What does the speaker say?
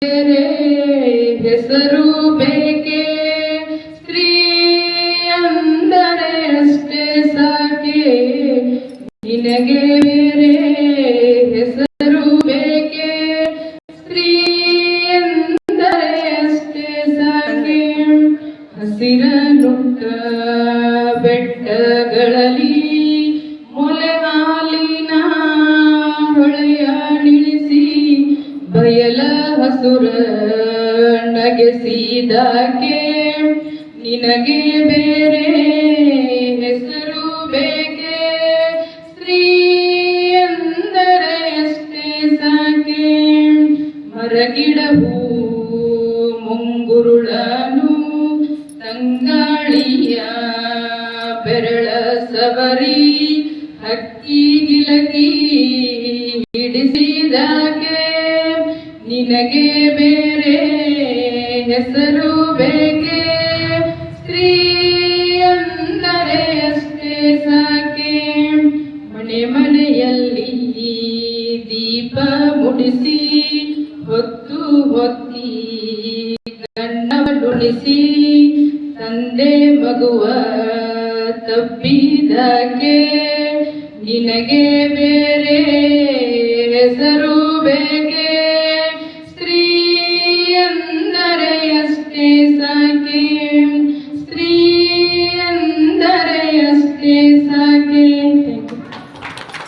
ಬೇರೆ ಹೆಸರು ಬೇಕೆ, ಸ್ತ್ರೀ ಅಂದರೆ ಅಷ್ಟೇ ಸಾಕೆ. ನಿನಗೆ ಬೇರೆ ಹೆಸರು ಬೇಕೆ, ಸ್ತ್ರೀ ಎಂದರೆ ಅಷ್ಟೇ ಸಾಕೆ. ಹಸಿರನುಟ್ಟ ಬೆಟ್ಟಗಳಲ್ಲಿ ಮೊಲೆ ಹಾಲಿನ ಹೊಳೆಯ ನಿಳಿಸಿ, ಬಯಲ ಹಸುರ ನಗೆಸಿದಾಕೆ. ನಿನಗೆ ಬೇರೆ ಹೆಸರು ಬೇಕೆ, ಸ್ತ್ರೀ ಎಂದರೆ ಅಷ್ಟೇ ಸಾಕೆ. ಮರಗಿಡ ಹೂ ಮುಂಗುರುಳನು ತಂಗಾಳಿಯ ಬೆರಳ ಸವರಿ, ಹಕ್ಕಿ ಗಿಲಕಿ ಹಿಡಿಸಿದಾಕೆ. ನಿನಗೆ ಬೇರೆ ಹೆಸರು ಬೇಕೆ, ಸ್ತ್ರೀ ಅಂದರೆ ಅಷ್ಟೇ ಸಾಕೆ. ಮನೆ ಮನೆಯಲ್ಲಿ ದೀಪ ಮುಡಿಸಿ, ಹೊತ್ತು ಹೊತ್ತಿ ಗಣ್ಣವನ್ನುಣಿಸಿ, ತಂದೆ ಮಗುವ ತಬ್ಬಿದಾಕೆ. ನಿನಗೆ ಬೇರೆ